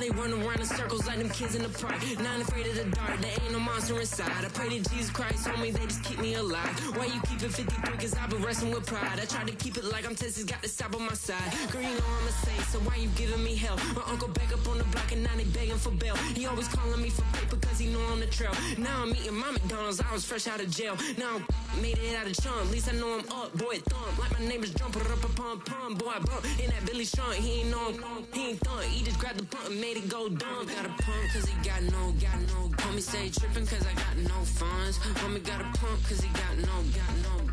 they run around in circles like them kids in the park. Not afraid of the dark, there ain't no monster inside. I pray to Jesus Christ, homie, they just keep me alive. Why you keep it 53? Cause I've been wrestling with pride. I try to keep it like I'm Texas, got the stop on my side. Girl, you know I'm a saint, so why you giving me hell? My uncle back up on the block and now they begging for bail. He always calling me for paper cause he know I'm the trail. Now I'm eating my McDonald's, I was fresh out of jail. Now I'm made it out of chum, at least I know I'm up, boy, thump. Like my neighbor's drum, put up a pump, pump. Boy, I bump in that Billy Strong, he ain't know, he ain't thump. He just grabbed the pump and made it go dumb. Got a pump cause he got no. Homie stay tripping cause I got no funds. Homie got a pump cause he got no.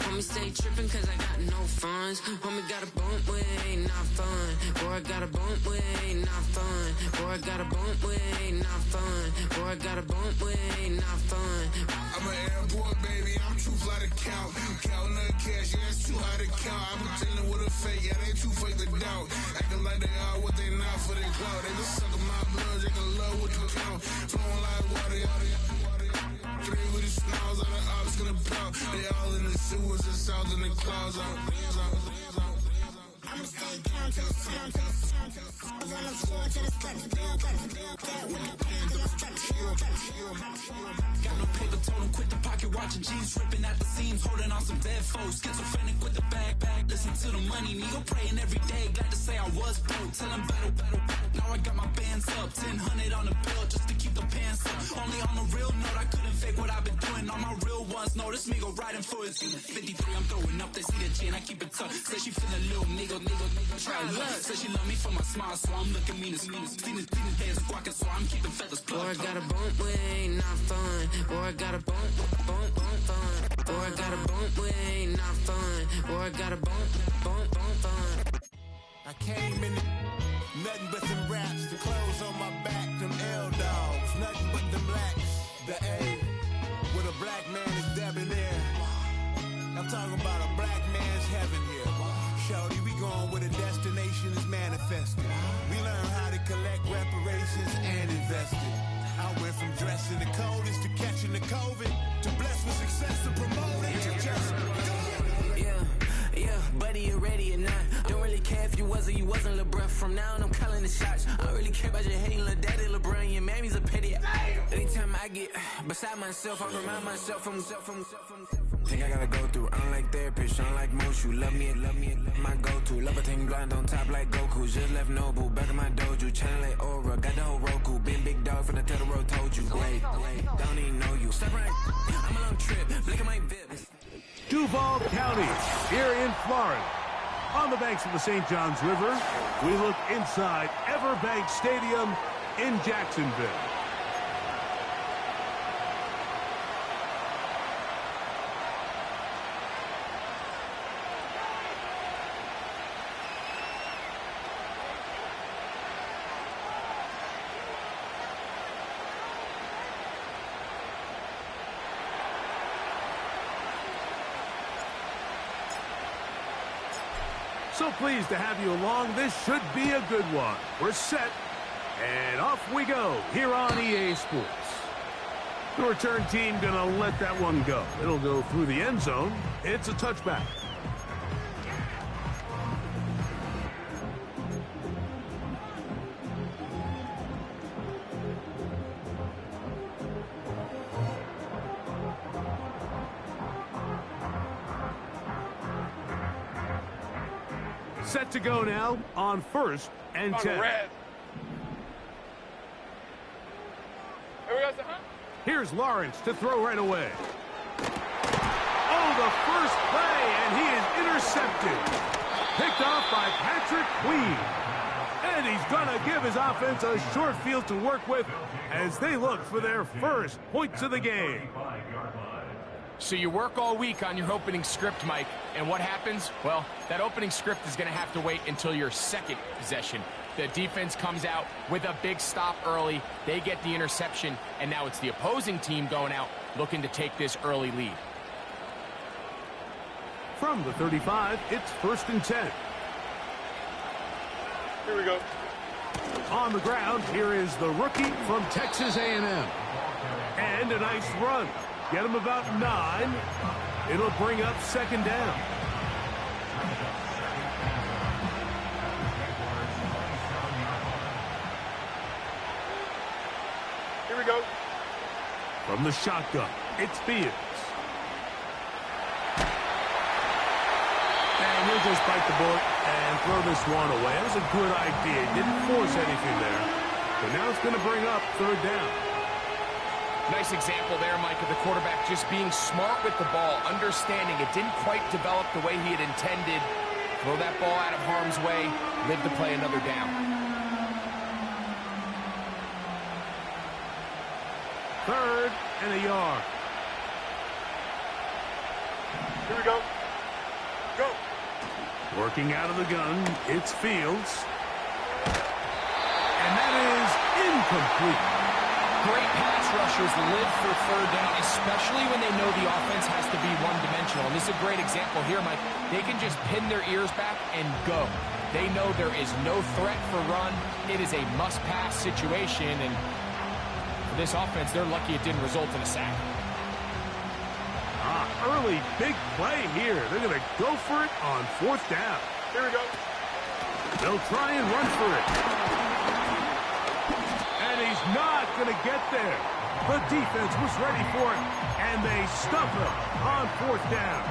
Homie stay tripping cause I got no funds. Homie got a bump with ain't not fun. Boy, I got a bump with ain't not fun. Boy, I got a bump with ain't not fun. Boy, I got a bump with ain't not fun. I'm an airport baby, I'm too fly to count. Counting the cash, yeah, it's too high to count. I'm pretending with a fake, yeah, they too fake to doubt. Acting like they are what they not for their clout. They just sucking my blood, they can love what you count. Flowing like water, three with the smiles on the ops gonna pop. They all in the sewers and south in the clouds. I'ma stay down to the sound, to the sound, to the sound. On the floor to the steps, build, get with the band to the steps. Got no paper, told him quit the pocket, watching G's ripping at the seams, holding on some dead foes. Schizophrenic with the bag, listen to the money, nigga praying every day. Glad to say I was broke, tell him battle. Now I got my bands up, 1000 on the bill just to keep the pants up. Only on a real note, I couldn't fake what I've been doing. All my real ones know this nigga riding for his 53, I'm throwing up, they see the G and I keep it tough. Say she feeling little nigga, try luck. Say she love me for my smile, so I'm looking mean as Clean his hands squawking, so I'm keeping feathers plucked. Boy, I got a bump with ain't not fun. Boy, I got a bump fun. Boy, I got a bump with ain't not fun. Boy, I got a bump fun. I came in nothing but them raps, the clothes on my back, them L-dogs, nothing but them blacks. The A, with a black man is debonair. I'm talking about a black man's heaven here. Shorty, we going where the destination is manifested. We learn how to collect reparations and invest it. I went from dressing the coldest to catching the COVID, to blessed with success to promote it, to just do it. Yeah, buddy, you ready or not? Don't really care if you was or you wasn't LeBron. From now on, I'm calling the shots. I don't really care about your hating little daddy LeBron. Your mammy's a pity. Anytime I get beside myself, I remind myself from. Think I gotta go through. I don't like therapist, I don't like most. You love me, my go-to. Love a thing blind on top like Goku. Just left Noble, back in my dojo. Channel like Aura, got the whole Roku. Been big dog from the Tether Road, told you. Wait, don't even know you. Stop right, I'm a long trip. Look at my VIP. Duval County, here in Florida. On the banks of the St. Johns River, we look inside Everbank Stadium in Jacksonville. So pleased to have you along. This should be a good one. We're set, and off we go here on EA Sports. The return team gonna let that one go. It'll go through the end zone. It's a touchback. Set to go now on 1st and 10. Here's Lawrence to throw right away. Oh, the first play, and he is intercepted. Picked off by Patrick Queen. And he's going to give his offense a short field to work with as they look for their first points of the game. So you work all week on your opening script, Mike, and what happens? Well, that opening script is going to have to wait until your second possession. The defense comes out with a big stop early. They get the interception, and now it's the opposing team going out looking to take this early lead. From the 35, it's 1st and 10. Here we go. On the ground, here is the rookie from Texas A&M. And a nice run. Get him about 9. It'll bring up 2nd down. Here we go. From the shotgun, it's Fields. And he'll just bite the bullet and throw this one away. That was a good idea. Didn't force anything there. But now it's going to bring up third down. Nice example there, Mike, of the quarterback just being smart with the ball, understanding it didn't quite develop the way he had intended. Throw that ball out of harm's way, live to play another down. Third and a yard. Here we go. Go. Working out of the gun, it's Fields. And that is incomplete. Great pass rushers live for third down, especially when they know the offense has to be one-dimensional. And this is a great example here, Mike. They can just pin their ears back and go. They know there is no threat for run. It is a must-pass situation, and for this offense, they're lucky it didn't result in a sack. Early big play here. They're going to go for it on fourth down. Here we go. They'll try and run for it. And he's not going to get there. The defense was ready for it, and they stuff him on fourth down.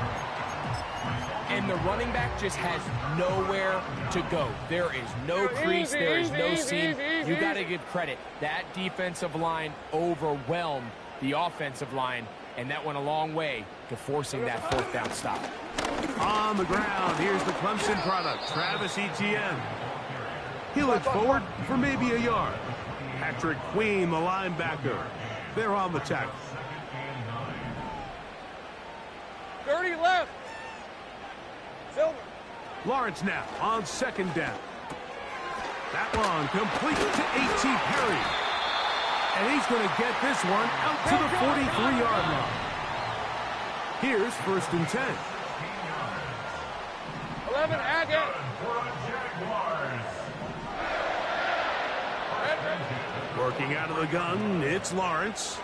And the running back just has nowhere to go. There is no crease. There is no seam. You got to give credit. That defensive line overwhelmed the offensive line, and that went a long way to forcing that fourth down stop. On the ground, here's the Clemson product, Travis Etienne. He looks forward for maybe a yard. Patrick Queen, the linebacker. They're on the tackle. 30 left. Silver. Lawrence now on second down. That one complete to A.T. Perry. And he's going to get this one out to the 43-yard line. Here's first and 10. 11, Agate. Working out of the gun, it's Lawrence.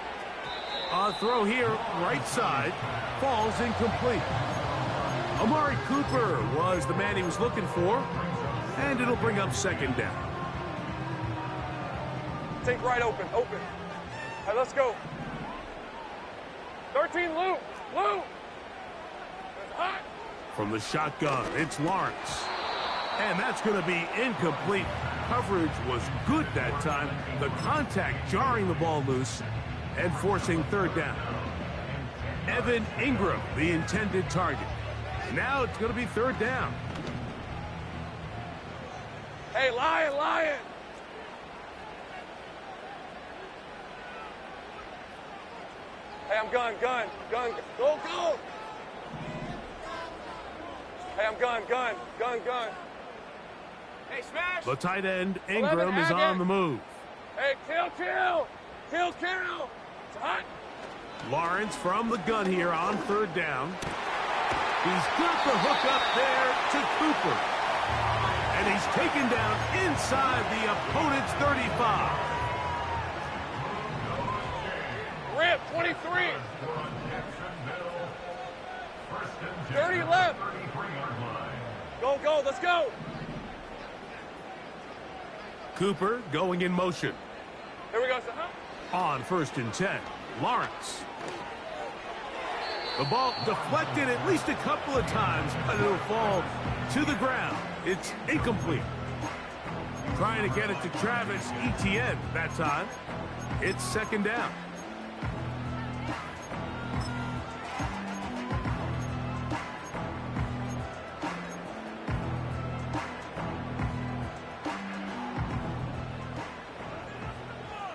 A throw here, right side, falls incomplete. Amari Cooper was the man he was looking for, and it'll bring up second down. Take right open. All right, let's go. 13, Lou. It's hot. From the shotgun, it's Lawrence. And that's going to be incomplete. Coverage was good that time. The contact jarring the ball loose and forcing third down. Evan Ingram, the intended target. Now it's going to be third down. Hey, Lion. Hey, I'm gun. Go. Hey, I'm gun. Hey, smash. The tight end, Ingram, is on the move. Hey, kill. It's hot. Lawrence from the gun here on third down. He's got the hook up there to Cooper. And he's taken down inside the opponent's 35. Rip, 23. 30 left. Go, let's go. Cooper going in motion. Here we go. On first and 10, Lawrence. The ball deflected at least a couple of times, but it'll fall to the ground. It's incomplete. Trying to get it to Travis Etienne that time. It's second down.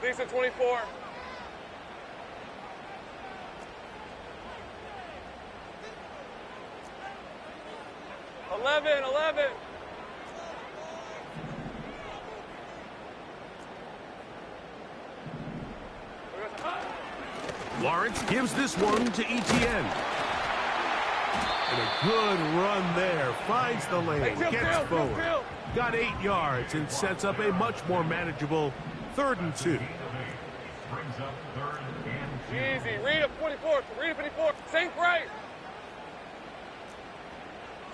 Decent 24. Eleven. Lawrence gives this one to Etienne. And a good run there. Finds the lane. Gets forward. Got 8 yards and sets up a much more manageable 3rd and 2. Easy. Read up 24. St. Bright.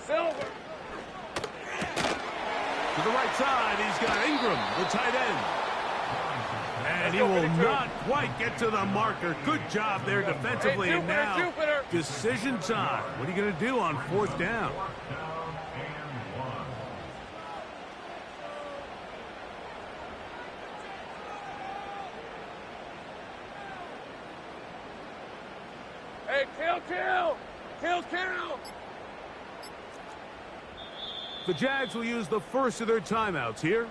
Silver. To the right side, he's got Ingram, the tight end. And And he will not quite get to the marker. Good job there defensively. Hey, and now, decision time. What are you going to do on 4th down? Hey, kill! The Jags will use the first of their timeouts here.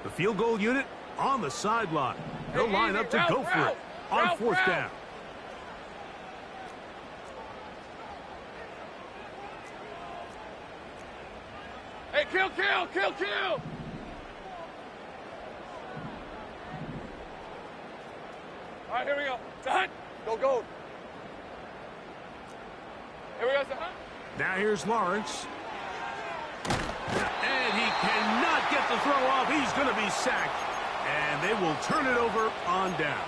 The field goal unit on the sideline. They'll line up to go for it on 4th down. Hey, kill! All right, here we go. Done. Go. Here we go, son. Now here's Lawrence. And he cannot get the throw off. He's going to be sacked. And they will turn it over on down.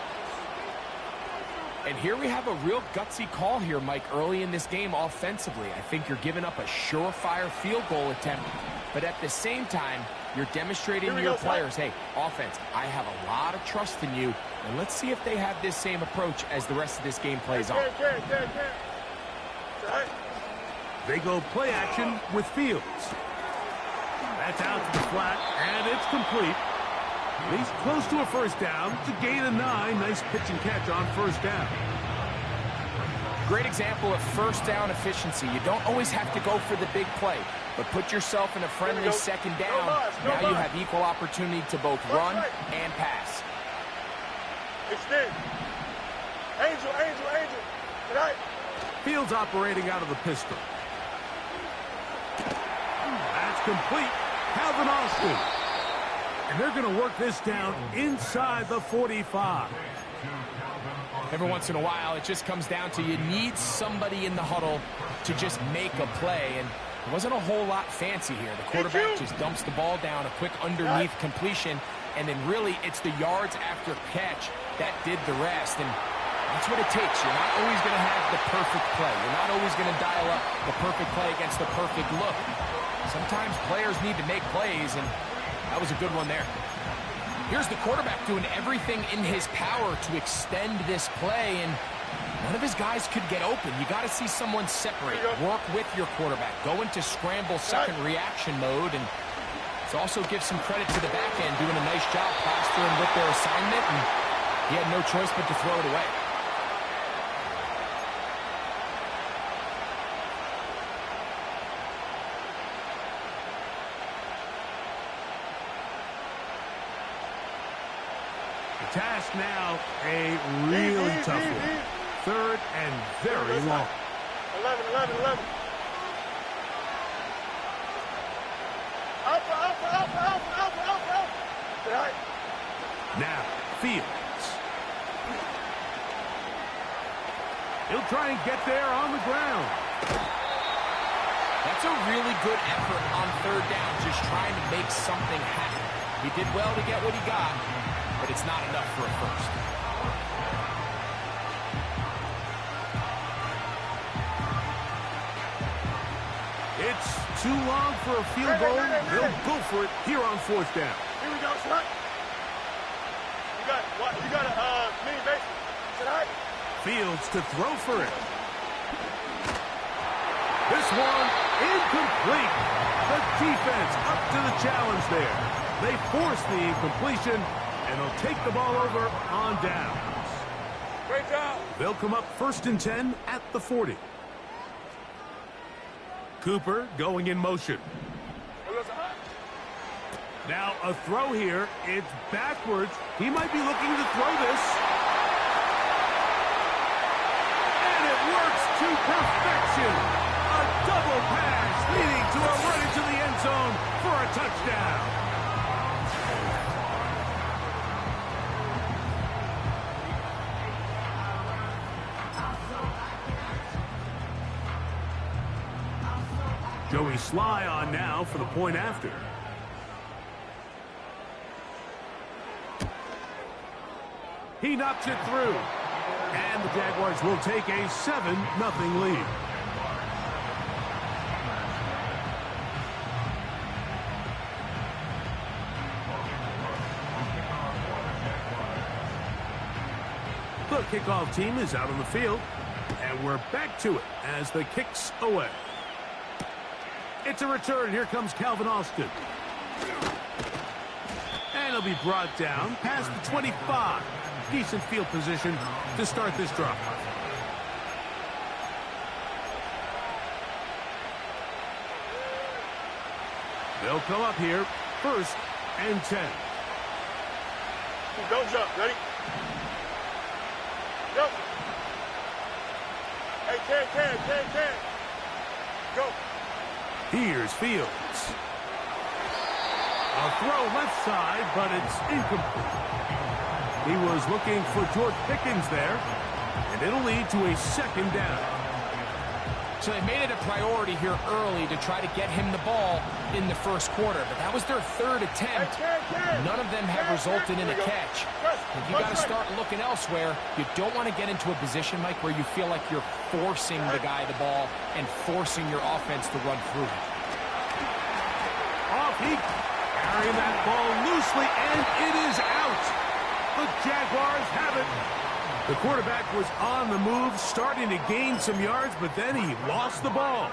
And here we have a real gutsy call here, Mike, early in this game offensively. I think you're giving up a surefire field goal attempt. But at the same time, you're demonstrating to your players, hey, offense, I have a lot of trust in you. And let's see if they have this same approach as the rest of this game plays on. They go play action with Fields. That's out to the flat, and it's complete. He's close to a 1st down. It's a gain of 9. Nice pitch and catch on 1st down. Great example of 1st down efficiency. You don't always have to go for the big play, but put yourself in a friendly 2nd down. Now you have equal opportunity to both run and pass. Extend. Angel. Tonight. Fields operating out of the pistol. That's complete. Calvin Austin. And they're going to work this down inside the 45. Every once in a while, it just comes down to you need somebody in the huddle to just make a play. And there wasn't a whole lot fancy here. The quarterback just dumps the ball down, a quick underneath completion, and then really it's the yards after catch that did the rest. And that's what it takes. You're not always going to have the perfect play. You're not always going to dial up the perfect play against the perfect look. Sometimes players need to make plays, and that was a good one there. Here's the quarterback doing everything in his power to extend this play, and none of his guys could get open. You got to see someone separate, work with your quarterback, go into scramble second reaction mode, and it also gives some credit to the back end doing a nice job plastering with their assignment, and he had no choice but to throw it away. Task now a really tough one. 3rd and very long. 11. Out. Now, Fields. He'll try and get there on the ground. That's a really good effort on 3rd down, just trying to make something happen. He did well to get what he got, but it's not enough for a 1st. It's too long for a field goal. They'll go for it here on 4th down. Here we go, son. You got a mini base. Tonight. Fields to throw for it. This one incomplete. The defense up to the challenge there. They force the incompletion, and they'll take the ball over on downs. Great job. They'll come up 1st and 10 at the 40. Cooper going in motion. Now a throw here. It's backwards. He might be looking to throw this. And it works to perfection. A double pass leading to a run into the end zone for a touchdown. Joey Sly on now for the point after. He knocks it through. And the Jaguars will take a 7-0 lead. The kickoff team is out on the field. And we're back to it as the kick's away. It's a return. Here comes Calvin Austin. And he'll be brought down past the 25. Decent field position to start this drive. They'll come up here, 1st and 10. Don't jump. Ready? Go. Hey, 10. Go. Here's Fields. A throw left side, but it's incomplete. He was looking for George Pickens there, and it'll lead to a 2nd down. So they made it a priority here early to try to get him the ball in the 1st quarter, but that was their 3rd attempt. None of them have resulted in a catch. If you got to start looking elsewhere, you don't want to get into a position, Mike, where you feel like you're forcing the guy the ball and forcing your offense to run through it. Off he carrying that ball loosely, and it is out. The Jaguars have it. The quarterback was on the move, starting to gain some yards, but then he lost the ball.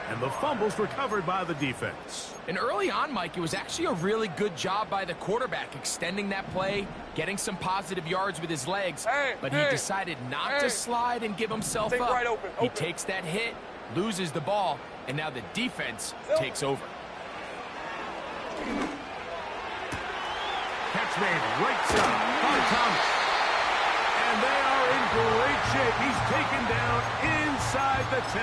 And the fumble's recovered by the defense. And early on, Mike, it was actually a really good job by the quarterback, extending that play, getting some positive yards with his legs. But he decided not to slide and give himself up. Right open. He takes that hit, loses the ball, and now the defense takes over. Catch made right side by Thomas. And they are in great shape. He's taken down inside the 10.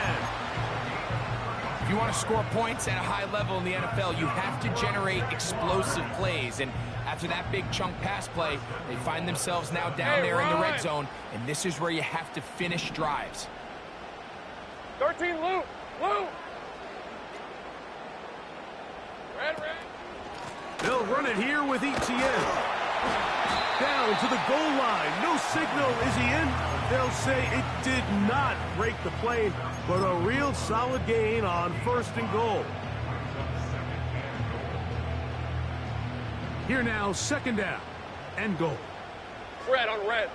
If you want to score points at a high level in the NFL, you have to generate explosive plays. And after that big chunk pass play, they find themselves now down there in the red zone. And this is where you have to finish drives. 13, Lou. Red. They'll run it here with ETN. Down to the goal line. No signal. Is he in? They'll say it did not break the play, but a real solid gain on 1st and goal. Here now, 2nd down and goal. Red on red.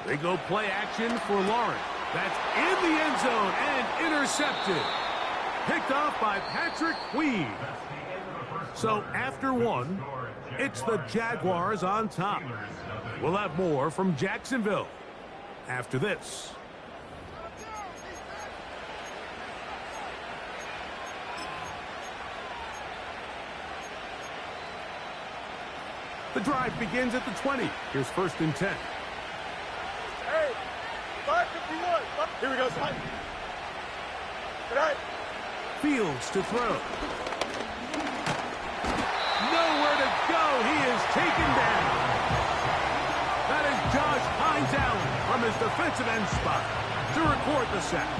They go play action for Lawrence. That's in the end zone and intercepted. Picked off by Patrick Queen. So after 1, it's the Jaguars on top. We'll have more from Jacksonville after this. The drive begins at the 20. Here's 1st and 10. Hey, 551. Here we go, son. Good night. Fields to throw. Nowhere to go. He is taken down. That is Josh Hines Allen from his defensive end spot to record the sack.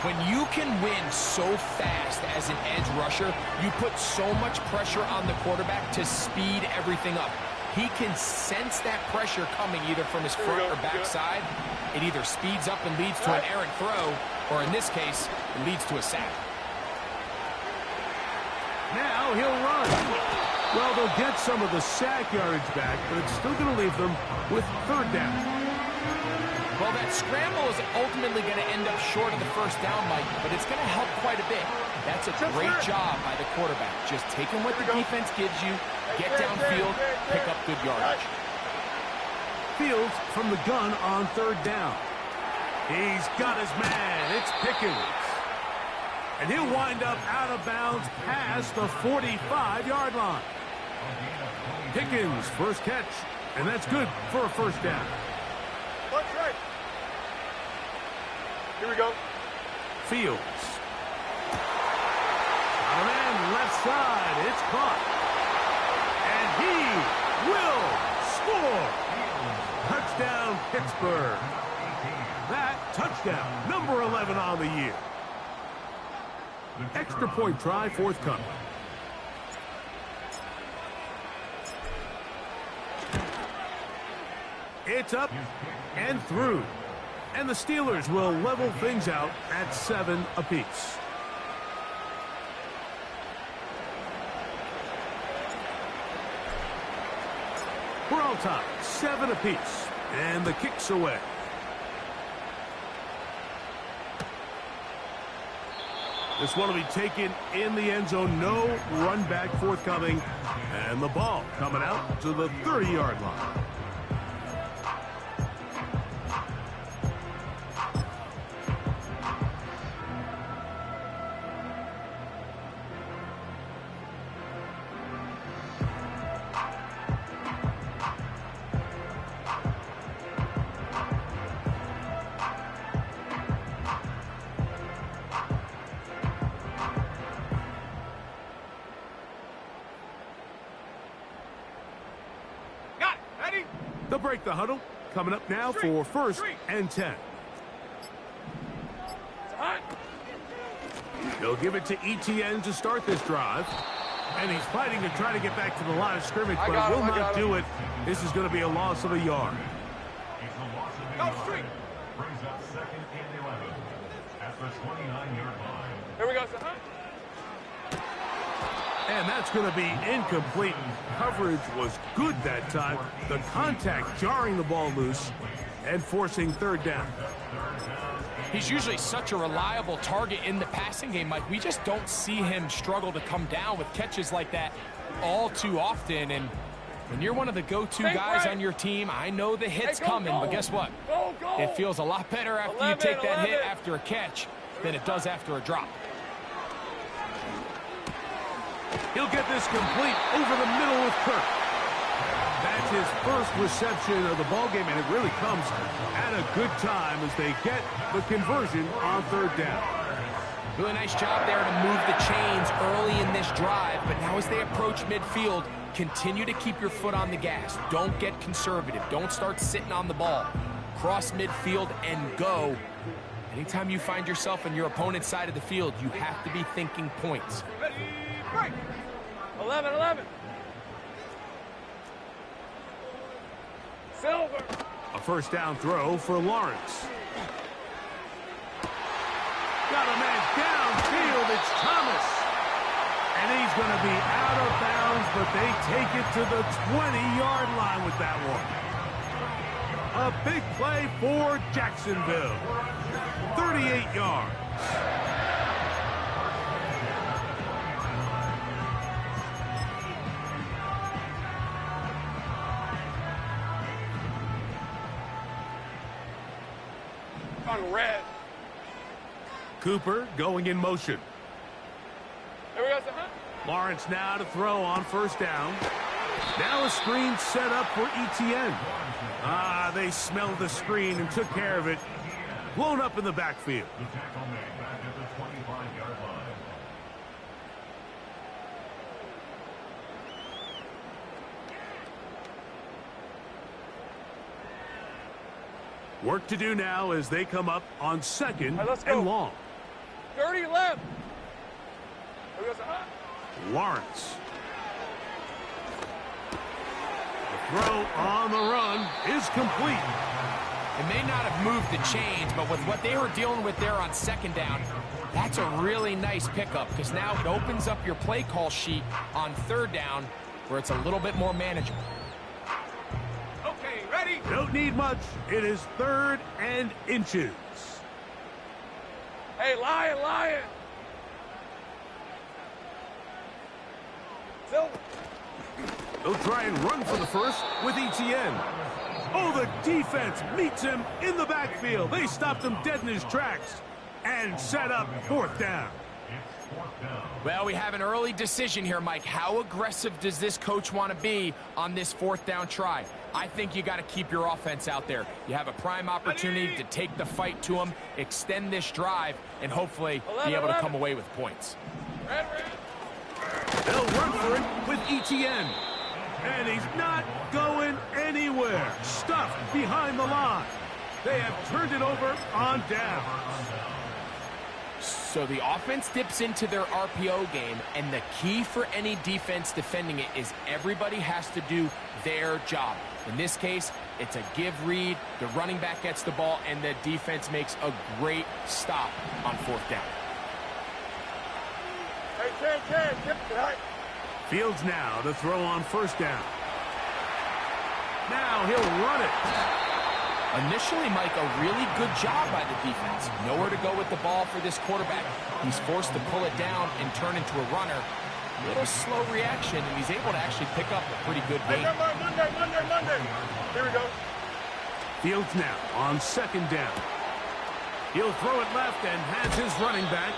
When you can win so fast as an edge rusher, you put so much pressure on the quarterback to speed everything up. He can sense that pressure coming either from his front or back side. It either speeds up and leads to an errant throw, or in this case, it leads to a sack. Now he'll run. Well, they'll get some of the sack yardage back, but it's still going to leave them with 3rd down. Well, that scramble is ultimately going to end up short of the 1st down, Mike, but it's going to help quite a bit. That's a great job by the quarterback. Just taking what the defense gives you, get downfield, pick up good yardage. Fields from the gun on 3rd down. He's got his man. It's Pickens. And he'll wind up out of bounds past the 45-yard line. Pickens, 1st catch, and that's good for a 1st down. Punch right. Here we go. Fields. Out of end, left side. It's caught. And he will score. Touchdown, Pittsburgh. That touchdown, number 11 on the year. Extra point try, forthcoming. It's up and through. And the Steelers will level things out at 7 apiece. We're all tied, 7 apiece. And the kick's away. This one will be taken in the end zone. No run back forthcoming. And the ball coming out to the 30-yard line. They'll break the huddle. Coming up now for 1st and 10. They'll give it to ETN to start this drive. And he's fighting to try to get back to the line of scrimmage, but will not do it. This is going to be a loss of a yard. Brings up 2nd and 11 at the 29-yard line. Here we go, sir. And that's going to be incomplete. Coverage was good that time. The contact jarring the ball loose and forcing 3rd down. He's usually such a reliable target in the passing game, Mike. We just don't see him struggle to come down with catches like that all too often. And when you're one of the go-to guys on your team, I know the hit's coming, but guess what? It feels a lot better after you take that hit after a catch than it does after a drop. He'll get this complete over the middle with Kirk. That's his first reception of the ballgame, and it really comes at a good time as they get the conversion on 3rd down. Really nice job there to move the chains early in this drive, but now as they approach midfield, continue to keep your foot on the gas. Don't get conservative. Don't start sitting on the ball. Cross midfield and go. Anytime you find yourself on your opponent's side of the field, you have to be thinking points. Break. 11. Silver. A 1st down throw for Lawrence. Got a man downfield. It's Thomas. And he's going to be out of bounds, but they take it to the 20-yard line with that one. A big play for Jacksonville. 38 yards. On red. Cooper going in motion. Here we go, sir. Lawrence now to throw on 1st down. Now a screen set up for ETN. They smelled the screen and took care of it. Blown up in the backfield. The tackle made back at the 25-yard line. Work to do now as they come up on 2nd let's go. and long. 30 left. Here we go, sir. Lawrence. The throw on the run is complete. It may not have moved the chains, but with what they were dealing with there on 2nd down, that's a really nice pickup because now it opens up your play call sheet on 3rd down where it's a little bit more manageable. Okay, ready? Don't need much. It is 3rd and inches. Hey, lion. Silver. They'll try and run for the 1st with ETN. Oh, the defense meets him in the backfield. They stopped him dead in his tracks and set up 4th down. Well, we have an early decision here, Mike. How aggressive does this coach want to be on this 4th down try? I think you got to keep your offense out there. You have a prime opportunity to take the fight to them, extend this drive, and hopefully be able to come away with points. Red. They'll run for it with ETN. And he's not going anywhere. Stuffed behind the line. They have turned it over on down. So the offense dips into their RPO game, and the key for any defense defending it is everybody has to do their job. In this case, it's a give read, the running back gets the ball, and the defense makes a great stop on fourth down. Fields now to throw on first down. Now he'll run it. Initially, Mike, a really good job by the defense. Nowhere to go with the ball for this quarterback. He's forced to pull it down and turn into a runner. Little slow reaction, and he's able to actually pick up a pretty good gain. Monday. Here we go. Fields now on second down. He'll throw it left and has his running back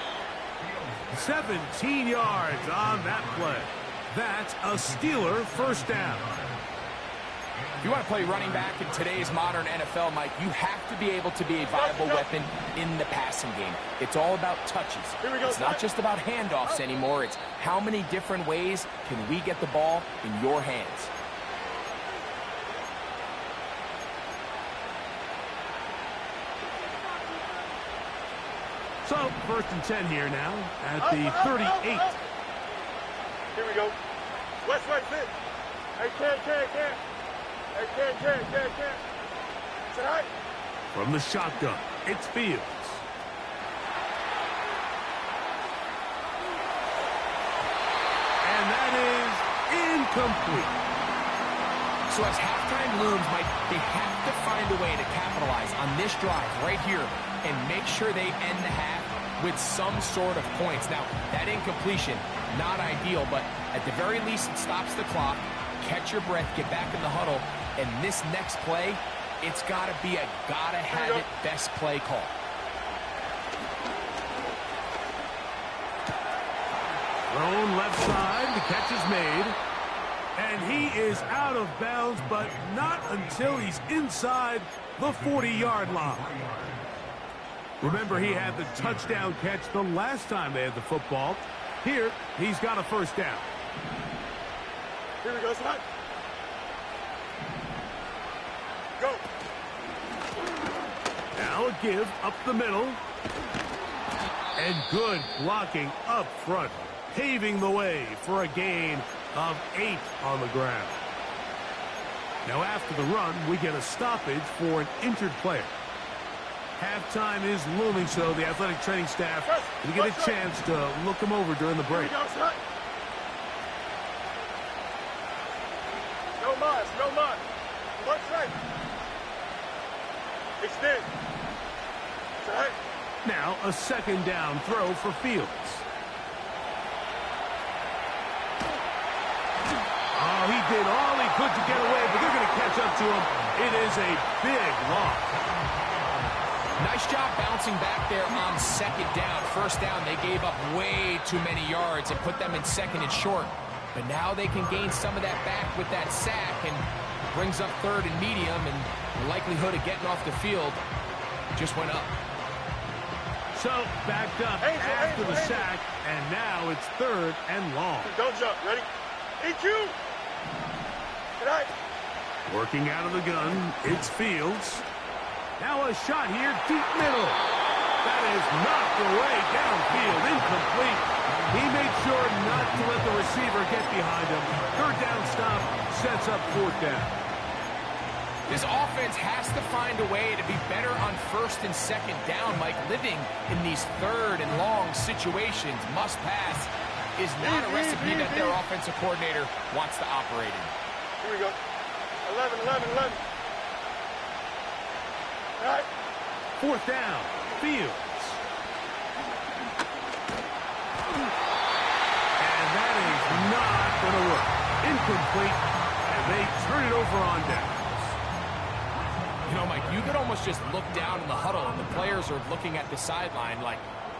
17 yards on that play. That's a Steeler first down. If you want to play running back in today's modern NFL, Mike, you have to be able to be a viable weapon in the passing game. It's all about touches. It's not just about handoffs anymore. It's how many different ways can we get the ball in your hands. So, 1st and 10 here now at the 38. Here we go. West right fit. Hey, can't. Hey, can't. Say hi. From the shotgun, it's Fields. And that is incomplete. So as halftime looms, Mike, they have to find a way to capitalize on this drive right here and make sure they end the half with some sort of points. Now, that incompletion, not ideal, but at the very least, it stops the clock. Catch your breath, get back in the huddle, and this next play, it's got to be a gotta-have-it best play call. Thrown left side, the catch is made. And he is out of bounds, but not until he's inside the 40-yard line. Remember, he had the touchdown catch the last time they had the football. Here, he's got a first down. Here we go, son. Go. Now a give up the middle. And good blocking up front, paving the way for a gain of 8 on the ground. Now after the run, we get a stoppage for an injured player. Halftime is looming, so the athletic training staff will get a chance to look him over during the break. No mud. What's right? Extend. Right. Now a second down throw for Fields. Oh, he did all he could to get away, but they're going to catch up to him. It is a big loss. Nice job bouncing back there on second down. First down, they gave up way too many yards and put them in second and short. But now they can gain some of that back with that sack and brings up third and medium, and the likelihood of getting off the field just went up. So backed up after the sack, and now it's third and long. Don't jump. Ready? EQ. Tonight. Working out of the gun, it's Fields. Now a shot here, deep middle. That is knocked away downfield, incomplete. He made sure not to let the receiver get behind him. Third down stop sets up fourth down. This offense has to find a way to be better on first and second down. Mike, living in these third and long situations, must pass, is not a recipe that their offensive coordinator wants to operate in. Here we go. 11. All right. Fourth down, Fields. And that is not going to work. Incomplete, and they turn it over on downs. You know, Mike, you could almost just look down in the huddle, and the players are looking at the sideline like,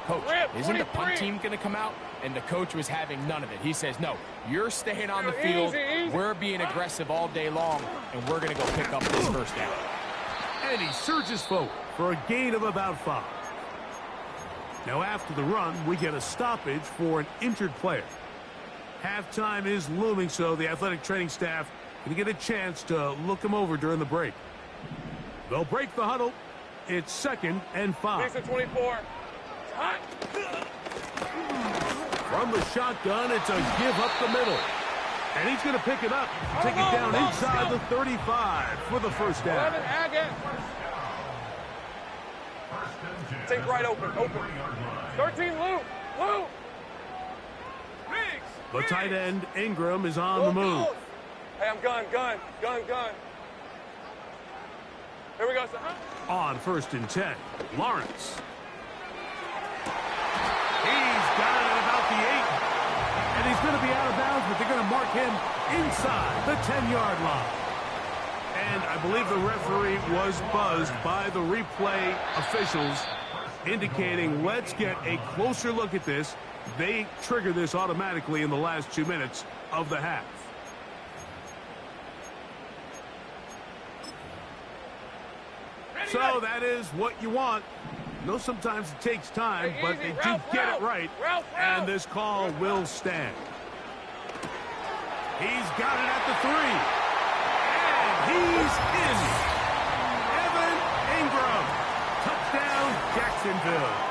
Coach, isn't the punt team going to come out? And the coach was having none of it. He says, no, you're staying on the field. We're being aggressive all day long, and we're going to go pick up this first down. And he surges forward for a gain of about 5. Now after the run, we get a stoppage for an injured player. Halftime is looming, so the athletic training staff can get a chance to look him over during the break. They'll break the huddle. It's 2nd and 5. Lisa 24. From the shotgun, it's a give up the middle. And he's going to pick it up, take it down inside the 35 for the first down. 11, Agate. Take right open. 13, Lou. The tight end, Ingram, is on the move. Hey, I'm gun. Here we go, son. On 1st and 10, Lawrence. He's got it at about the 8. And he's going to be out of bounds, but they're going to mark him inside the 10-yard line. And I believe the referee was buzzed by the replay officials, indicating let's get a closer look at this. They trigger this automatically in the last 2 minutes of the half. So that is what you want. No, sometimes it takes time, but they do get it right. And this call will stand. He's got it at the 3. And he's in. Evan Ingram. Touchdown, Jacksonville.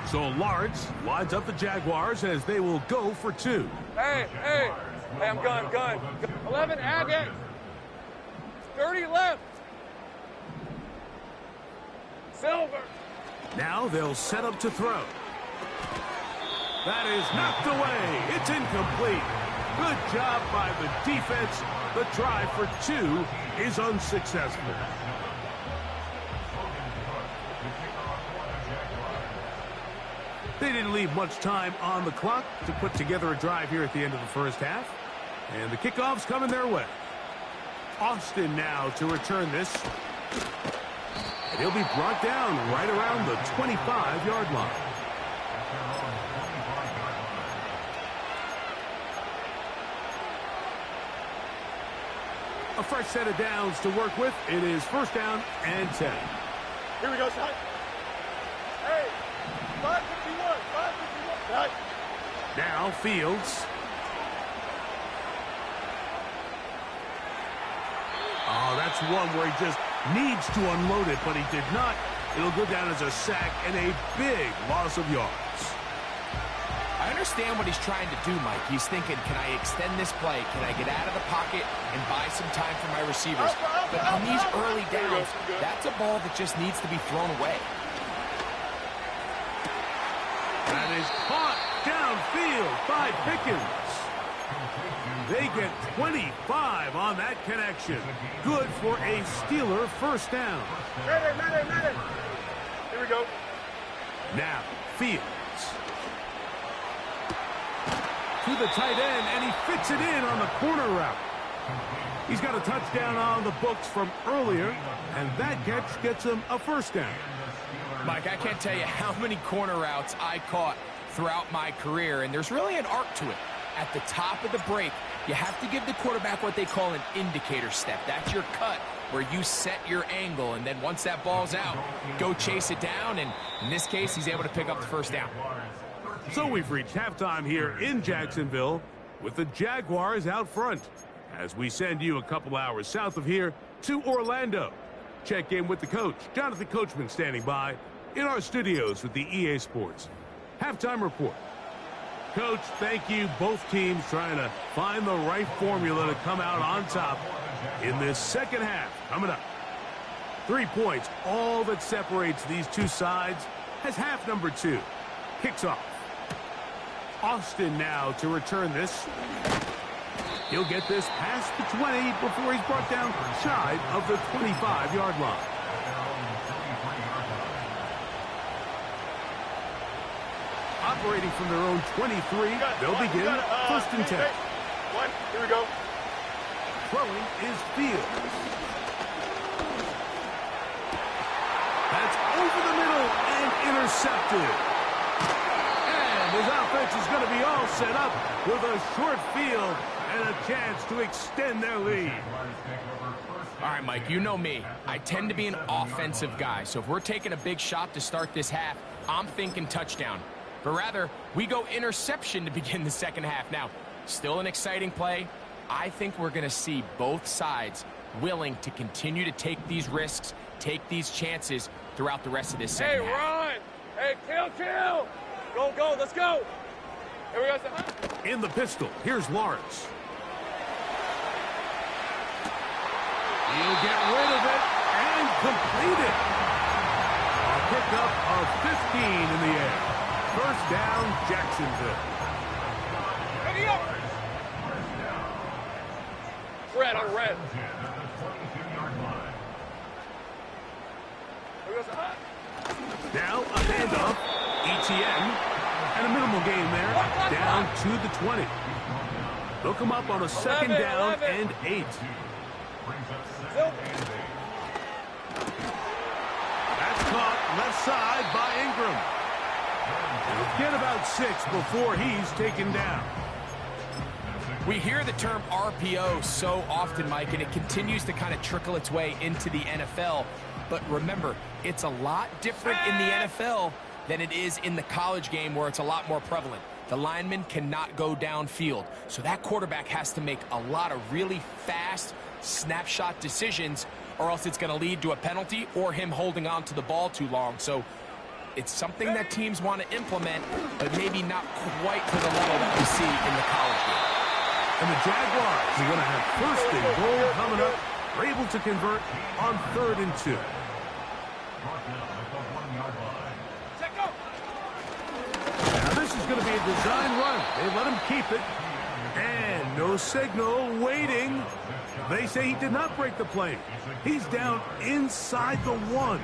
So Lawrence lines up the Jaguars as they will go for 2. Hey, I'm gun. 11, Agate. 30 left. Silver. Now they'll set up to throw. That is knocked away. It's incomplete. Good job by the defense. The try for 2 is unsuccessful. They didn't leave much time on the clock to put together a drive here at the end of the first half. And the kickoff's coming their way. Austin now to return this. And he'll be brought down right around the 25-yard line. A fresh set of downs to work with. It is 1st down and 10. Here we go, son. Hey, 551. Now Fields. Oh, that's one where he just needs to unload it, but he did not. It'll go down as a sack and a big loss of yards. I understand what he's trying to do, Mike. He's thinking, can I extend this play? Can I get out of the pocket and buy some time for my receivers? But on these early downs, that's a ball that just needs to be thrown away. That is caught downfield by Pickens. They get 25 on that connection. Good for a Steeler 1st down. Ready. Here we go. Now, Fields. To the tight end, and he fits it in on the corner route. He's got a touchdown on the books from earlier, and that catch gets him a 1st down. Mike, I can't tell you how many corner routes I caught throughout my career, and there's really an art to it. At the top of the break, you have to give the quarterback what they call an indicator step. That's your cut, where you set your angle, and then once that ball's out, go chase it down, and in this case, he's able to pick up the 1st down. So we've reached halftime here in Jacksonville with the Jaguars out front as we send you a couple hours south of here to Orlando. Check in with the coach, Jonathan Coachman, standing by in our studios with the EA Sports Halftime Report. Coach, thank you. Both teams trying to find the right formula to come out on top in this second half. Coming up, 3 points, all that separates these two sides as half number 2 kicks off. Austin now to return this. He'll get this past the 20 before he's brought down shy of the 25-yard line. Operating from their own 23, they'll begin 1st and 10. Here we go. Throwing is Fields. over the middle and intercepted. And his offense is going to be all set up with a short field and a chance to extend their lead. All right, Mike, you know me. I tend to be an offensive guy, so if we're taking a big shot to start this half, I'm thinking touchdown. But rather, we go interception to begin the second half. Now, still an exciting play. I think we're going to see both sides willing to continue to take these risks, take these chances throughout the rest of this second half. Hey, run! Hey, kill! Go, let's go! Here we go. In the pistol, here's Lawrence. He'll get rid of it and complete it. A pickup of 15 in the air. First down, Jacksonville. Ready up! Red on red. Now a handoff. ETN. And a minimal gain there. Down to the 20. They'll come up on a second down and 8. That's caught left side by Ingram. He'll get about 6 before he's taken down. We hear the term RPO so often, Mike, and it continues to kind of trickle its way into the NFL. But remember, it's a lot different in the NFL than it is in the college game where it's a lot more prevalent. The lineman cannot go downfield, so that quarterback has to make a lot of really fast snapshot decisions, or else it's going to lead to a penalty or him holding on to the ball too long. So it's something that teams want to implement, but maybe not quite to the level that we see in the college game. And the Jaguars are going to have first and goal coming up. They're able to convert on 3rd and 2. Now this is going to be a design run. They let him keep it. And no signal, waiting. They say he did not break the plane. He's down inside the 1.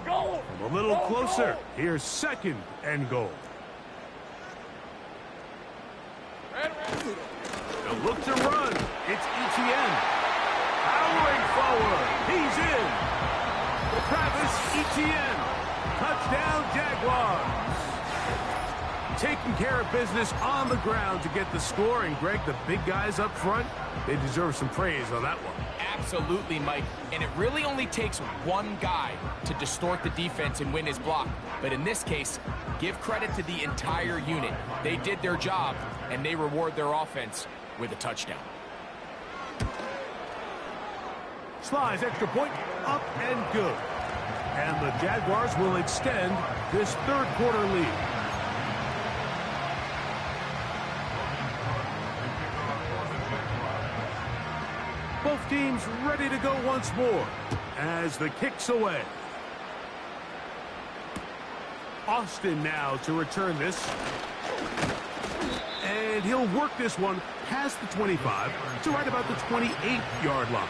Go! A little closer. Here's 2nd and goal. They'll look to run. It's ETN. Powering forward. He's in. Travis Etienne. Touchdown, Jaguars. Taking care of business on the ground to get the score. And, Greg, the big guys up front, they deserve some praise on that one. Absolutely, Mike. And it really only takes one guy to distort the defense and win his block. But in this case, give credit to the entire unit. They did their job, and they reward their offense with a touchdown. Slice extra point, up and good. And the Jaguars will extend this 3rd quarter lead. Both teams ready to go once more as the kick's away. Austin now to return this. And he'll work this one past the 25 to right about the 28-yard line.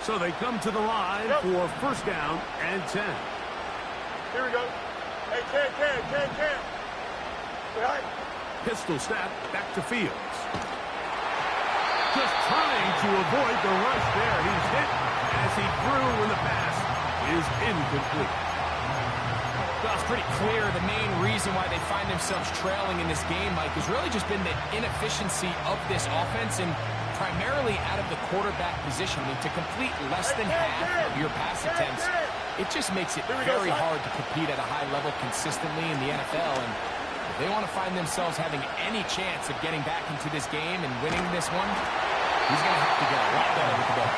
So they come to the line for first down and 10. Here we go. Hey, Cam. Behind. Pistol snap back to Fields. Just trying to avoid the rush there. He's hit as he threw when the pass is incomplete. Well, it's pretty clear the main reason why they find themselves trailing in this game, Mike, has really just been the inefficiency of this offense and primarily out of the quarterback position. I mean, to complete less than half of your pass attempts, it just makes it very hard to compete at a high level consistently in the NFL. And if they want to find themselves having any chance of getting back into this game and winning this one, he's going to have to get a lot better with the ball.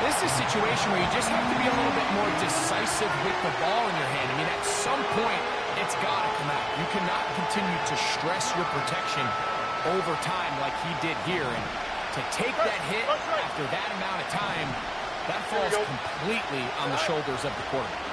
This is a situation where you just have to be a little bit more decisive with the ball in your hand. I mean, at some point, it's got to come out. You cannot continue to stress your protection over time like he did here. And to take that hit after that amount of time, That falls completely on the shoulders of the quarterback.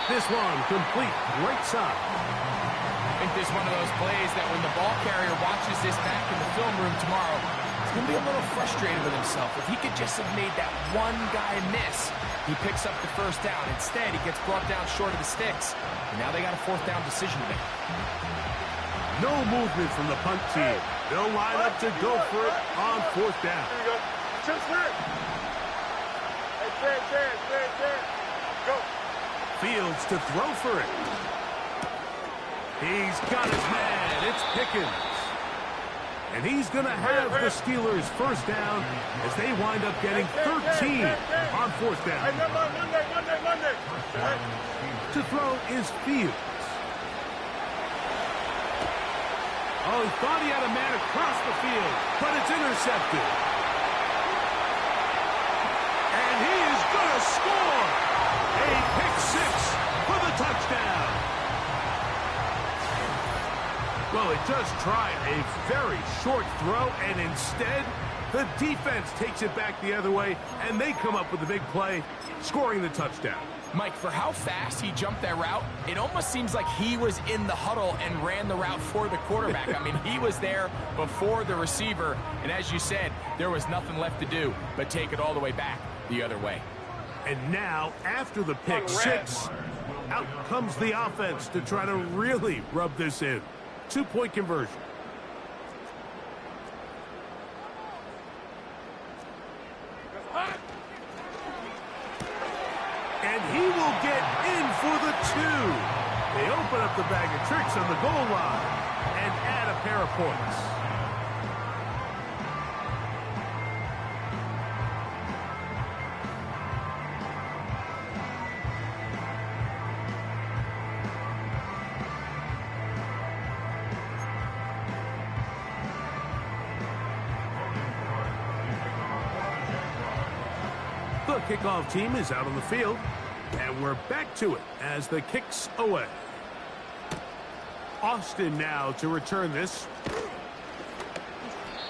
This one complete, right side. I think this is one of those plays that when the ball carrier watches this back in the film room tomorrow, he's going to be a little frustrated with himself. If he could just have made that one guy miss, he picks up the first down. Instead, he gets brought down short of the sticks. And now they got a fourth down decision to make. No movement from the punt team. They'll line up to go for it on fourth down. Here you go. Just clear. Hey, clear. Go. Fields to throw for it. He's got his man. It's Pickens. And he's going to have the Steelers first down as they wind up getting 13 on fourth down. Hey, Monday. To throw is Fields. Oh, he thought he had a man across the field, but it's intercepted. And he is going to score. A pick six for the touchdown. Well, it does try a very short throw, and instead, the defense takes it back the other way, and they come up with a big play, scoring the touchdown. Mike, for how fast he jumped that route, it almost seems like he was in the huddle and ran the route for the quarterback. I mean, he was there before the receiver, and as you said, there was nothing left to do but take it all the way back the other way. And now, after the pick six, out comes the offense to try to really rub this in. 2-point conversion. And he will get in for the 2. They open up the bag of tricks on the goal line and add a pair of points. The kickoff team is out on the field, and we're back to it as the kick's away. Austin now to return this.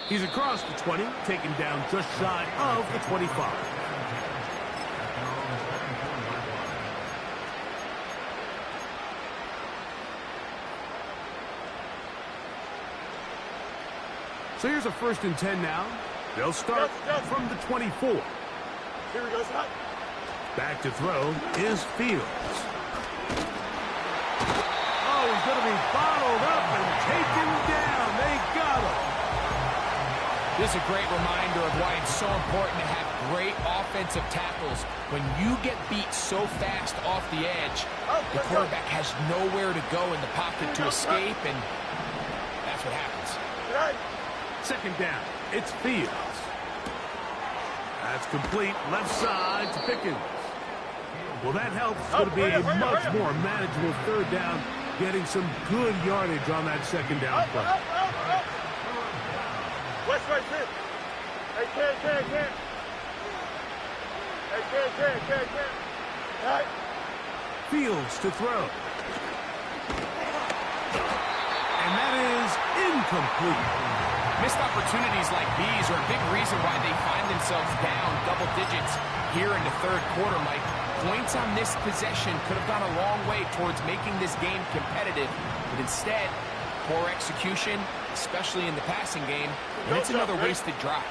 He's across the 20, taken down just shy of the 25. So here's a 1st and 10 now. They'll start from the 24. Here we go, stop. Back to throw is Fields. Oh, he's going to be bottled up and taken down. They got him. This is a great reminder of why it's so important to have great offensive tackles. When you get beat so fast off the edge, the quarterback has nowhere to go in the pocket to escape, and that's what happens. 2nd down. It's Fields. That's complete, left side to Pickens. Well, that helps. It's going to be a much more manageable 3rd down, getting some good yardage on that 2nd down play. West right here. Hey, can't. Hey, can't. Right. Fields to throw. And that is incomplete. Missed opportunities like these are a big reason why they find themselves down double digits here in the 3rd quarter, Mike. Points on this possession could have gone a long way towards making this game competitive, but instead, poor execution, especially in the passing game, and it's another wasted drive.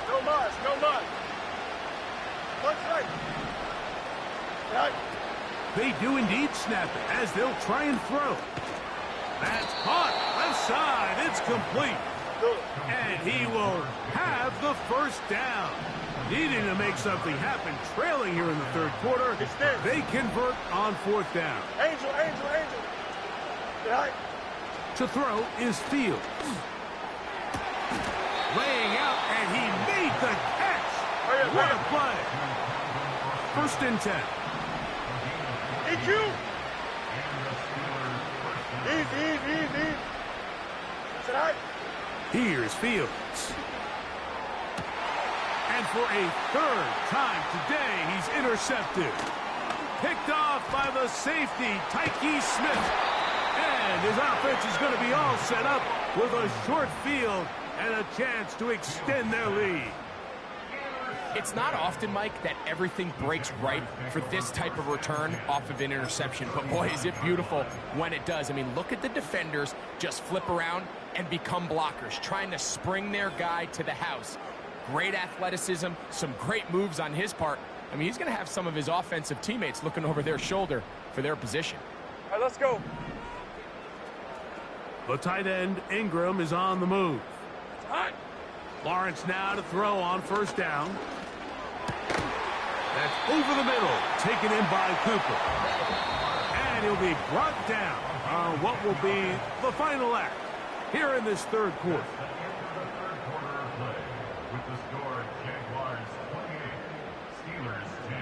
No march. Punch right. They do indeed snap it as they'll try and throw. That's caught. Left side. It's complete. And he will have the 1st down. Needing to make something happen, trailing here in the 3rd quarter. They convert on 4th down. Angel. To throw is Fields. Laying out, and he made the catch. What a play. 1st and 10. EQ. Easy. That's it, right. Here's Fields. And for a 3rd time today, he's intercepted. Picked off by the safety, Tyke Smith. And his offense is going to be all set up with a short field and a chance to extend their lead. It's not often, Mike, that everything breaks right for this type of return off of an interception. But boy, is it beautiful when it does. I mean, look at the defenders just flip around and become blockers, trying to spring their guy to the house. Great athleticism, some great moves on his part. I mean, he's going to have some of his offensive teammates looking over their shoulder for their position. All right, let's go. The tight end, Ingram, is on the move. Hot. Lawrence now to throw on first down. That's over the middle, taken in by Cooper. And he'll be brought down on what will be the final act here in this third quarter. Third quarter of play with the score Jaguars 28, Steelers 10.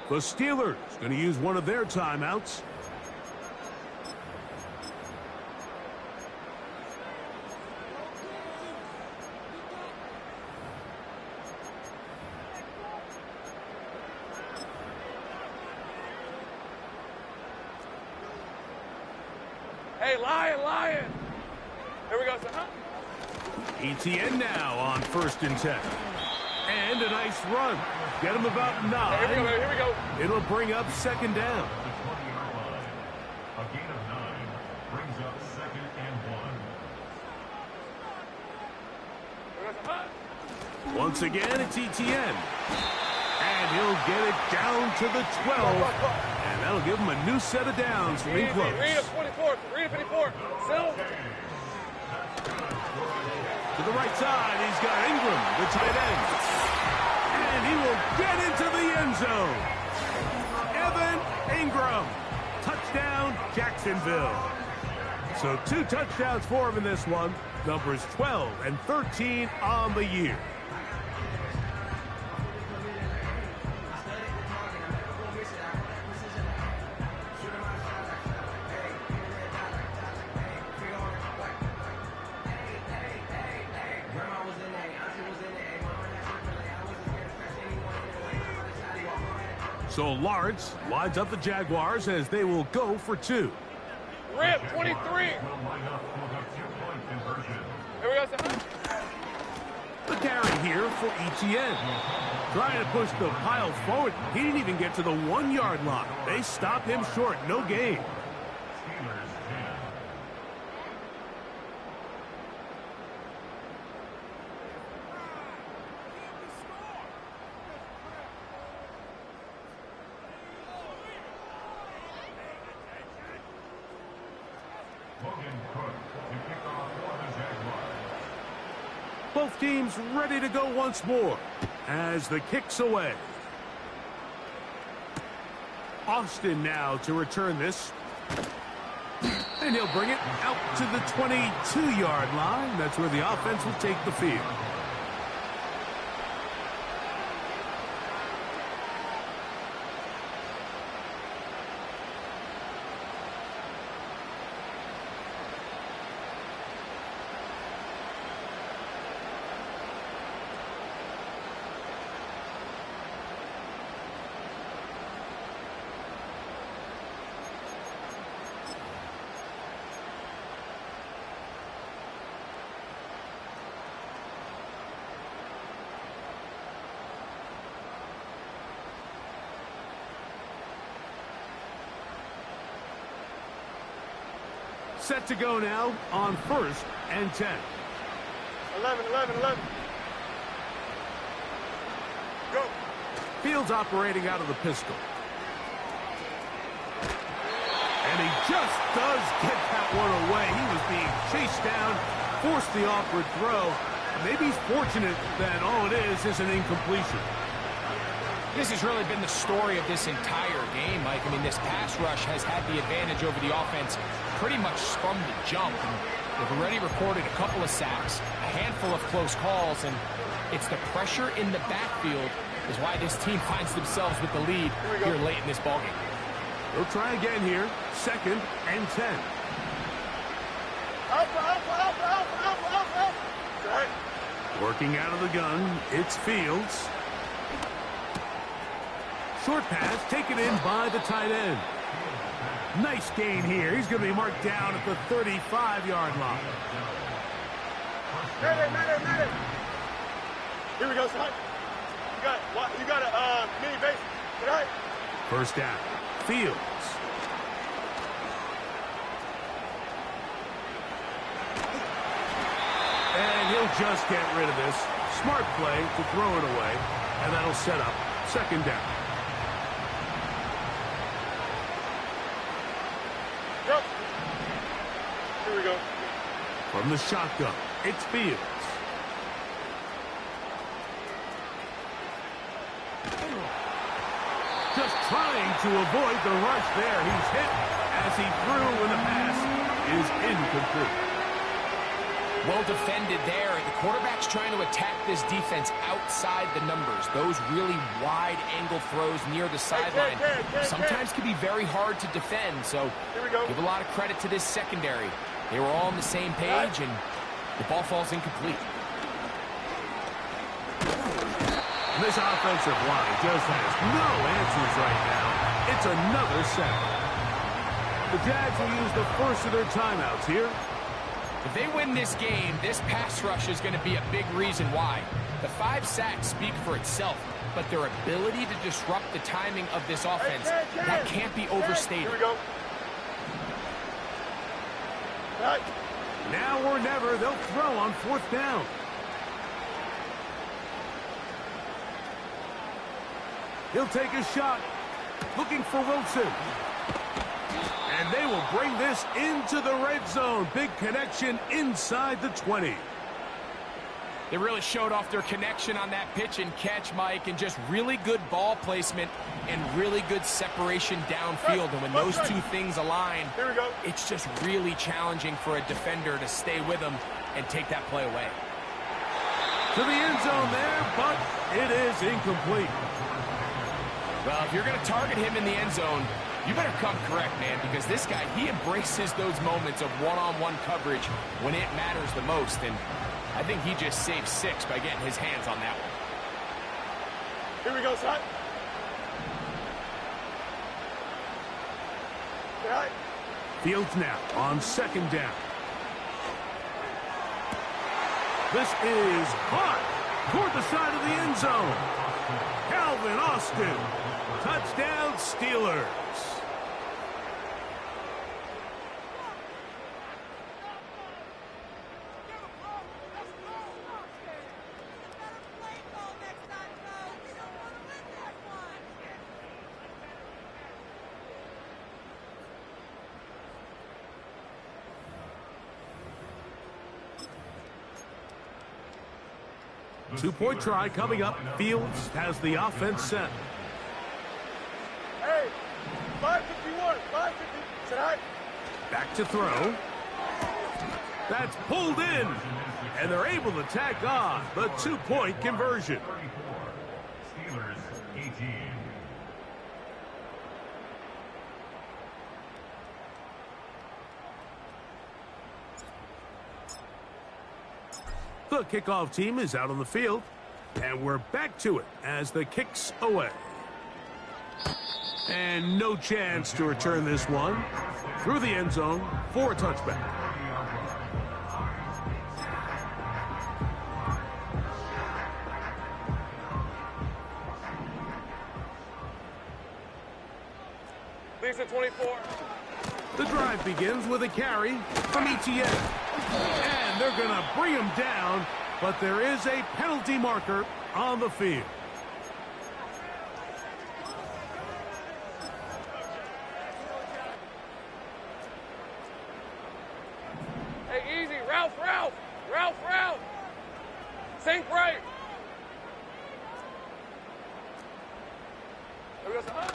The Steelers going to use one of their timeouts. Hey, Lion. Here we go, son. ETN now on 1st and 10. And a nice run. Get him about 9. Hey, here we go. It'll bring up 2nd down. The 20-yard line. A gain of 9 brings up 2nd and 1. Once again, it's ETN. And he'll get it down to the 12. And that'll give him a new set of downs from in close. Read it 24. Read it 54. Still. To the right side, he's got Ingram, the tight end. And he will get into the end zone. Evan Ingram. Touchdown, Jacksonville. So 2 touchdowns for him in this one. Numbers 12 and 13 on the year. So Lawrence lines up the Jaguars as they will go for 2. Rip 23. Will line up for the 2-point conversion. Here we go, son. The carry here for ETN. Trying to push the pile forward. He didn't even get to the 1-yard line. They stop him short. No gain. Steelers 10. Both teams ready to go once more as the kick's away. Austin now to return this. And he'll bring it out to the 22-yard line. That's where the offense will take the field. Set to go now on 1st and 10. 11. Go. Fields operating out of the pistol. And he just does get that one away. He was being chased down, forced the awkward throw. Maybe he's fortunate that all it is an incompletion. This has really been the story of this entire game, Mike. I mean, this pass rush has had the advantage over the offense pretty much from the jump. And they've already recorded a couple of sacks, a handful of close calls, and it's the pressure in the backfield is why this team finds themselves with the lead here late in this ballgame. They'll try again here, 2nd and 10. Working out of the gun, it's Fields. Short pass taken in by the tight end. Nice gain here. He's going to be marked down at the 35-yard line. Medic. Here we go, son. You got a mini base. Good night. First down. Fields. And he'll just get rid of this. Smart play to throw it away. And that'll set up second down. Yep. Here we go. From the shotgun, it's Fields. Just trying to avoid the rush there. He's hit as he threw when the pass is incomplete. Well defended there. The quarterback's trying to attack this defense outside the numbers. Those really wide angle throws near the sideline sometimes can be very hard to defend. So give a lot of credit to this secondary. They were all on the same page, and the ball falls incomplete. This offensive line just has no answers right now. It's another sack. The Jags will use the first of their timeouts here. If they win this game, this pass rush is going to be a big reason why. The 5 sacks speak for itself, but their ability to disrupt the timing of this offense, that can't be overstated. Here we go. Right. Now or never, they'll throw on fourth down. He'll take a shot, looking for Wilson. And they will bring this into the red zone. Big connection inside the 20. They really showed off their connection on that pitch and catch, Mike, and just really good ball placement and really good separation downfield. And when those two things align, it's just really challenging for a defender to stay with them and take that play away. To the end zone there, but it is incomplete. Well, if you're going to target him in the end zone, you better come correct, man, because this guy, he embraces those moments of one-on-one coverage when it matters the most, and I think he just saved 6 by getting his hands on that one. Here we go, son. Right. Fields now on second down. This is caught toward the side of the end zone. Calvin Austin. Touchdown, Steelers. Two-point try coming up. Fields has the offense set. Hey, 551, 550. Sit high. Back to throw. That's pulled in. And they're able to tack on the 2-point conversion. 34. Steelers 18. The kickoff team is out on the field, and we're back to it as the kick's away. And no chance to return this one through the end zone for a touchback. Lisa 24. The drive begins with a carry from ETN. And they're going to bring him down, but there is a penalty marker on the field. Hey, easy. Ralph. Sink right. There we go, son.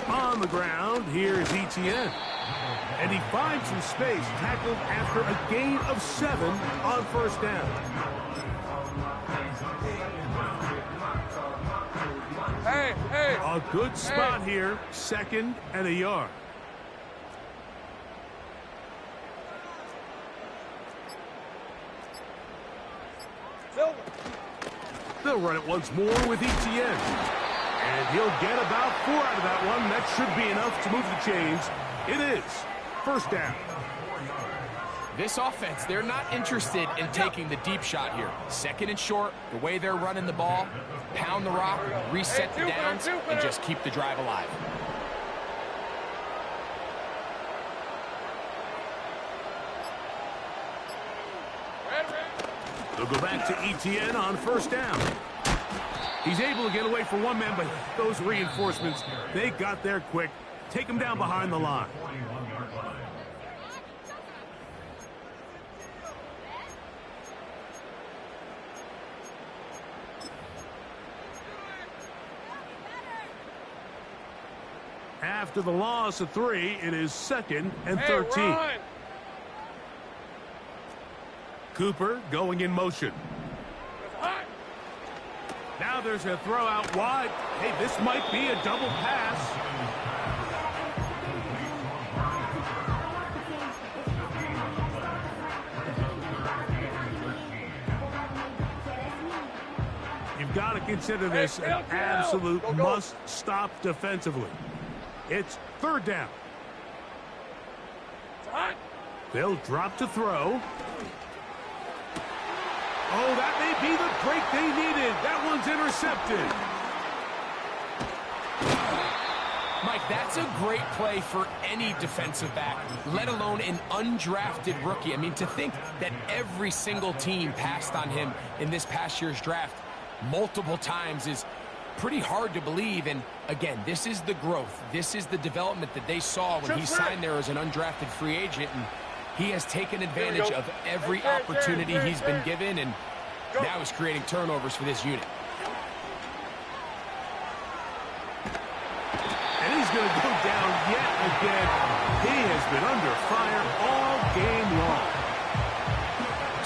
On the ground, here's ETN. And he finds some space, tackled after a gain of 7 on first down. Hey. A good spot here, 2nd and a yard. Silver. They'll run it once more with ETN. And he'll get about 4 out of that one. That should be enough to move the chains. It is first down. This offense, they're not interested in taking the deep shot here. Second and short, the way they're running the ball, pound the rock, reset the downs, and just keep the drive alive. They'll go back to Etienne on first down. He's able to get away from one man, but those reinforcements, they got there quick. Take him down behind the line. After the loss of 3, it is 2nd and 13. Run. Cooper going in motion. Now there's a throw out wide. Hey, this might be a double pass. You've got to consider this an absolute must-stop defensively. It's third down. They'll drop to throw. Oh, that may be the break they needed. That one's intercepted. Mike, that's a great play for any defensive back, let alone an undrafted rookie. I mean, to think that every single team passed on him in this past year's draft multiple times is pretty hard to believe. And again, this is the growth. This is the development that they saw when he signed there as an undrafted free agent. And he has taken advantage of every opportunity he's been given, and now he's creating turnovers for this unit. And he's going to go down yet again. He has been under fire all game long.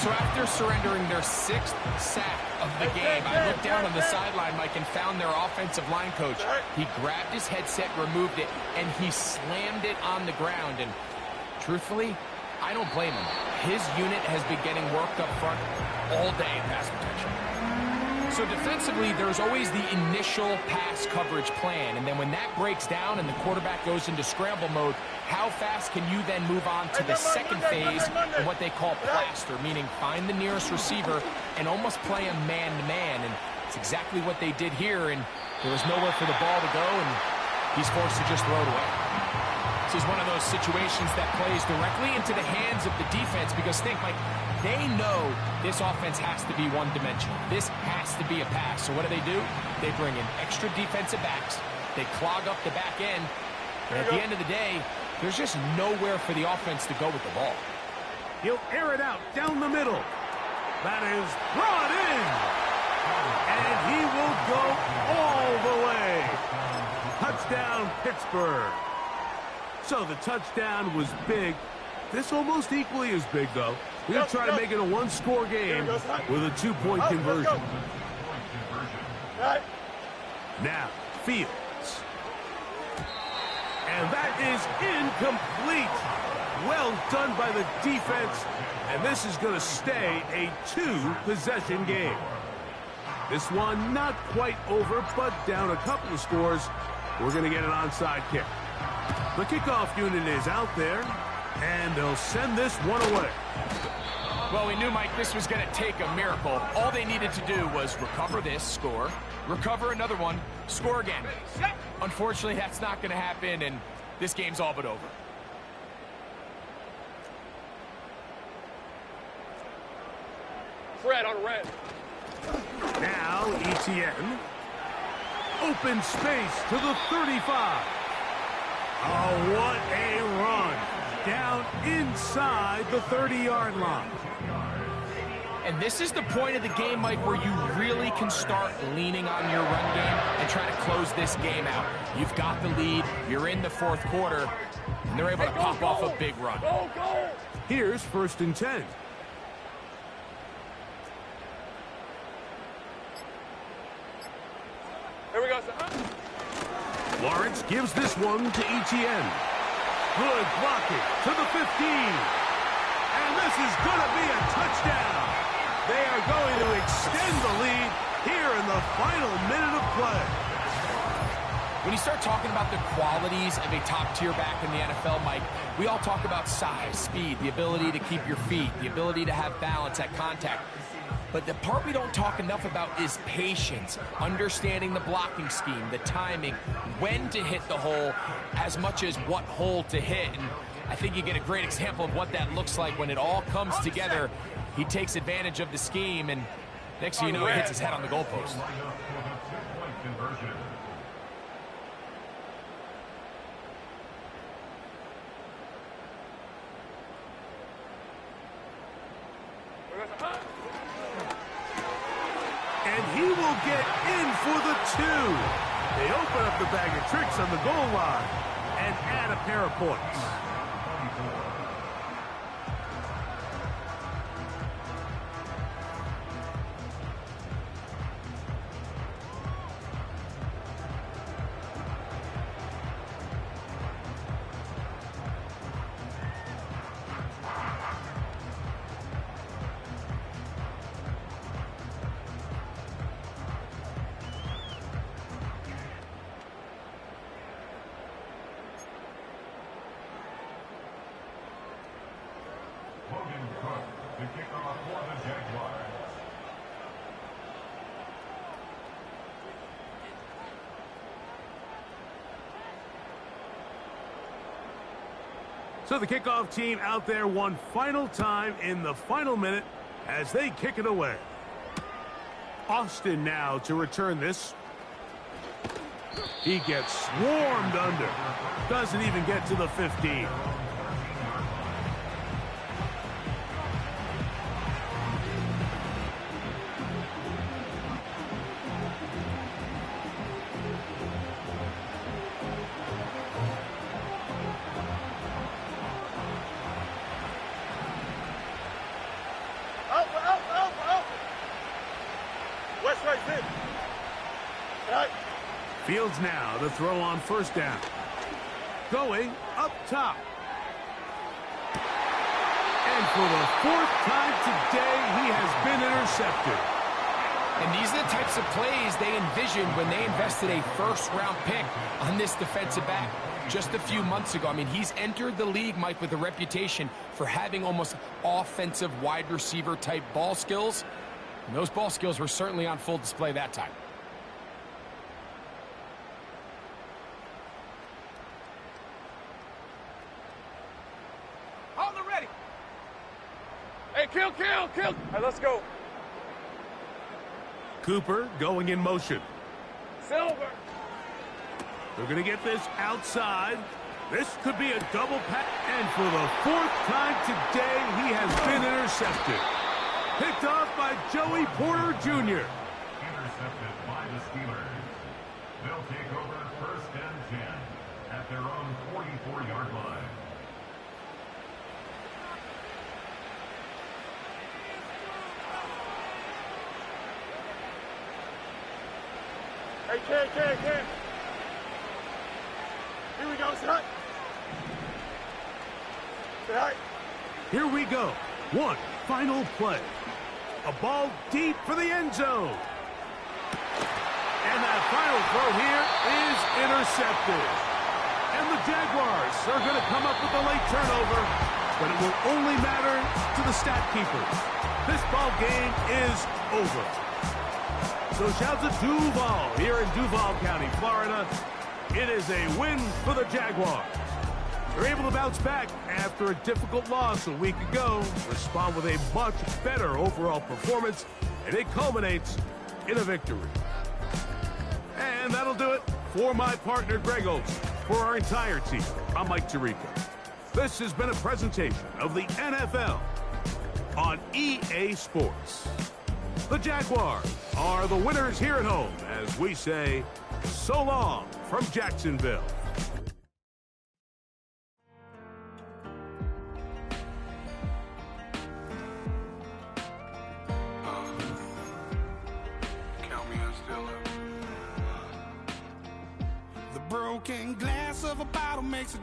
So after surrendering their 6th sack of the game, I looked down on the sideline, Mike, and found their offensive line coach. He grabbed his headset, removed it, and he slammed it on the ground. And truthfully, I don't blame him. His unit has been getting worked up front all day in pass protection. So defensively, there's always the initial pass coverage plan, and then when that breaks down and the quarterback goes into scramble mode, how fast can you then move on to the second phase in what they call plaster, meaning find the nearest receiver and almost play a man-to-man, and it's exactly what they did here, and there was nowhere for the ball to go, and he's forced to just throw it away. This is one of those situations that plays directly into the hands of the defense, because think, like, they know this offense has to be one-dimensional. This has to be a pass. So what do? They bring in extra defensive backs. They clog up the back end. And at the end of the day, there's just nowhere for the offense to go with the ball. He'll air it out down the middle. That is brought in. And he will go all the way. Touchdown, Pittsburgh. So the touchdown was big. This almost equally as big, though. We'll try to make it a one-score game with a 2-point conversion. Now, Fields. And that is incomplete. Well done by the defense. And this is going to stay a 2-possession game. This one not quite over, but down a couple of scores. We're going to get an onside kick. The kickoff unit is out there, and they'll send this one away. Well, we knew, Mike, this was going to take a miracle. All they needed to do was recover this, score, recover another one, score again. Unfortunately, that's not going to happen, and this game's all but over. Fred on red. Now, Etienne. Open space to the 35. Oh, what a run. Down inside the 30-yard line. And this is the point of the game, Mike, where you really can start leaning on your run game and try to close this game out. You've got the lead. You're in the fourth quarter, and they're able to pop off a big run. Here's 1st and 10. Here we go, sir. Lawrence gives this one to Etienne. Good blocking to the 15. And this is going to be a touchdown. They are going to extend the lead here in the final minute of play. When you start talking about the qualities of a top-tier back in the NFL, Mike, we all talk about size, speed, the ability to keep your feet, the ability to have balance at contact. But the part we don't talk enough about is patience, understanding the blocking scheme, the timing, when to hit the hole, as much as what hole to hit. And I think you get a great example of what that looks like when it all comes together. He takes advantage of the scheme, and next thing you know, he hits his head on the goalpost. And he will get in for the 2. They open up the bag of tricks on the goal line and add a pair of points. The kickoff for the Jaguars. So the kickoff team out there one final time in the final minute as they kick it away. Austin now to return this. He gets swarmed under. Doesn't even get to the 15. Fields now to throw on first down. Going up top. And for the 4th time today, he has been intercepted. And these are the types of plays they envisioned when they invested a first-round pick on this defensive back just a few months ago. I mean, he's entered the league, Mike, with a reputation for having almost offensive wide receiver type ball skills. And those ball skills were certainly on full display that time. Kill! All right, let's go. Cooper going in motion. Silver. They're going to get this outside. This could be a double pass. And for the 4th time today, he has been intercepted. Picked off by Joey Porter Jr. Intercepted by the Steelers. They'll take over 1st and 10 at their own 44-yard line. Hey, Ken. Here we go, son. Say hi. Here we go. One final play. A ball deep for the end zone. And that final throw here is intercepted. And the Jaguars are going to come up with a late turnover, but it will only matter to the stat keepers. This ball game is over. So shout to Duval here in Duval County, Florida. It is a win for the Jaguars. They're able to bounce back after a difficult loss a week ago, respond with a much better overall performance, and it culminates in a victory. And that'll do it for my partner, Greg Olson. For our entire team, I'm Mike Tirico. This has been a presentation of the NFL on EA Sports. The Jaguars are the winners here at home as we say so long from Jacksonville. Count me as still up. The broken glass of a bottle makes a